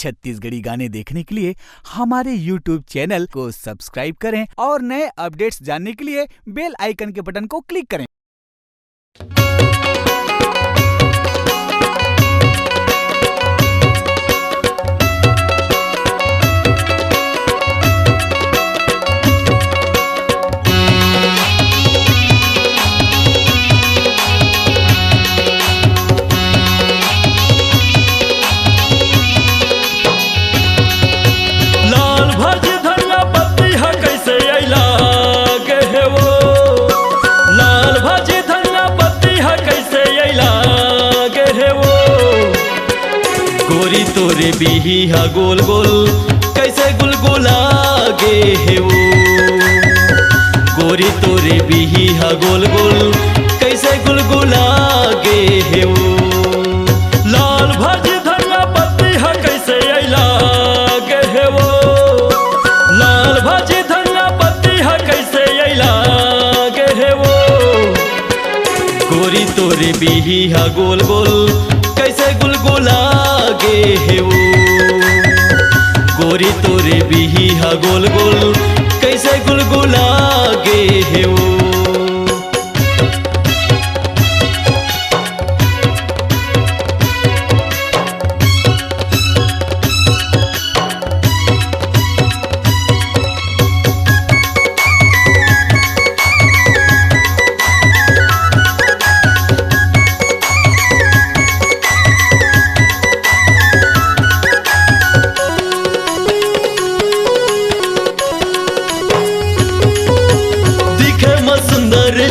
छत्तीसगढ़ी गाने देखने के लिए हमारे YouTube चैनल को सब्सक्राइब करें और नए अपडेट्स जानने के लिए बेल आइकन के बटन को क्लिक करें। तोरे बिही हा गोल गोल कैसे गुलगुला गे है वो गोरी तोरे बिही हा गोल गोल कैसे गुलगुला गे है वो लाल भाजी धनिया पत्ती हा कैसे अइला गे है वो लाल भाजी धनिया पत्ती हा कैसे अइला गे है वो गोरी तोरे बिही हा गोल गोल कैसे गुलगुला गे है वो गोरी तोरे बिही हा गोल गोल कैसे गुलगुला गे है वो।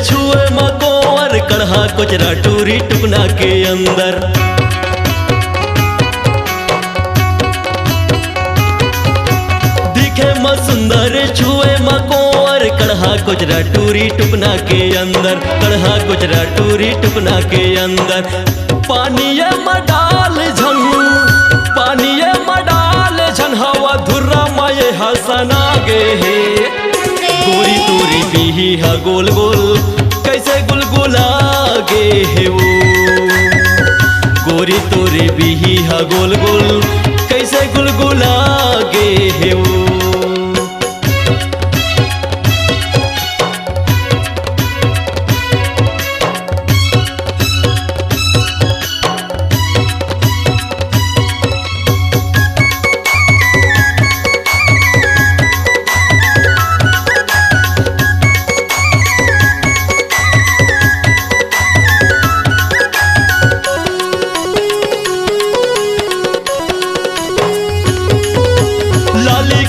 छुए मकोर कढ़ा कोचरा टूरी टुकना के अंदर दिखे सुंदर छुए मकोर कढ़ा कोचरा टूरी टुकना के अंदर कढ़ा कोचरा टूरी टुकना के अंदर पानिये मडाल झन पानिये मडाल झन हवा धुर्रा माये हसना गे है गोरी तोरी बिही हा गोल गोल कैसे गुलगुला गे है वो गोरी तोरी बिही हा गोल गोल कैसे गुलगुला गे है वो।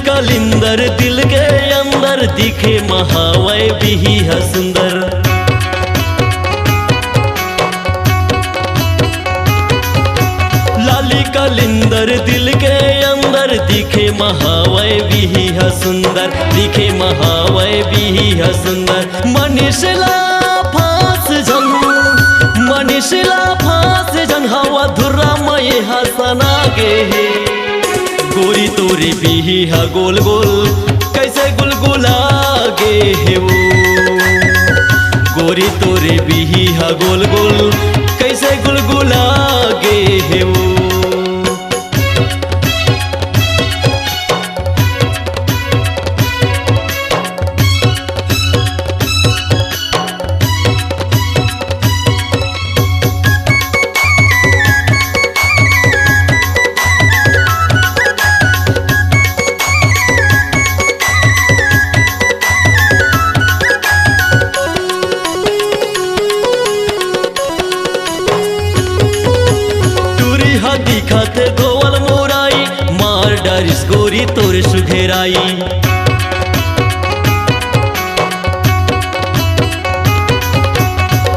कलिंदर दिल के अंदर दिखे महावय बिही है सुंदर लाली कलिंदर दिल के अंदर दिखे महावय बिही है सुंदर दिखे महावय बिही है सुंदर मनीषला फांस जन हवा धुर्रा मय हसना गे है गोरी तोरी बिही हा गोल गोल कैसे गुलगुला गे है वो गोरी तोरी बिही हा गोल गोल कैसे गुलगुला गे है वो। दिखते धोवल मोराई मार डरिस गोरी तोर सुघेराई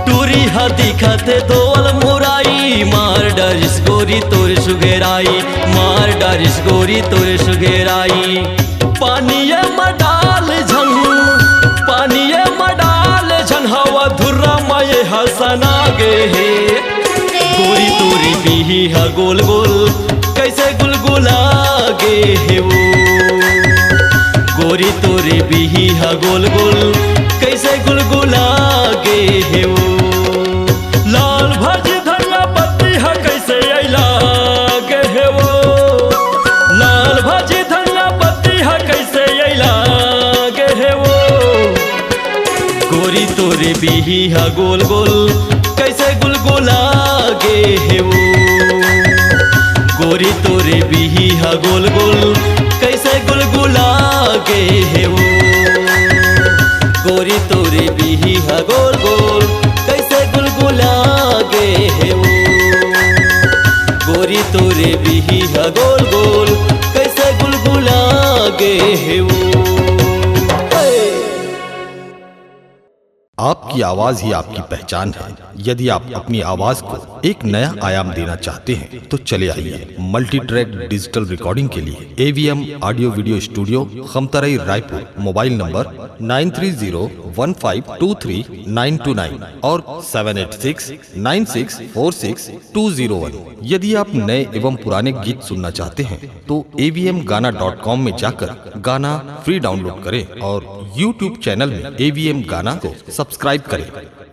टूरी हा दिखते धोवल मोराई मार डरिस गोरी तोर सुघेराई मार डरिस गोरी तोर सुघेराई पानिये मडाल झन हवा धुर्रा माये हसना गे है गोरी तोरी बिही हा गोल गोल कैसे गुलगुला गे है वो गोरी तोरी बिही हा गोल गोल कैसे गुलगुला गे है वो लाल भाजी धनिया पत्ती हा कैसे अइला गे है वो तोरे बिहिया गोल गोल कैसे गुलगुला गे है वो। गोरी तोरे बिहिया गोल गोल कैसे गुलगुला गे है वो। गोरी तोरे बिहिया गोल गोल कैसे गुलगुला गे है वो। गोरी तोरे बिहिया गोल गोल कैसे गुलगुला गे है वो। आपकी आवाज ही आपकी पहचान है। यदि आप अपनी आवाज को एक नया आयाम देना चाहते हैं तो चले आइए मल्टी ट्रैक डिजिटल रिकॉर्डिंग के लिए AVM audio video studio Khamtarai Raipur. Mobile number 9301523929 और 7869646201। यदि आप नए एवं पुराने गीत सुनना चाहते हैं तो avmgana.com में जाकर गाना फ्री डाउनलोड करें और YouTube चैनल में AVM गाना को सब्सक्राइब करें।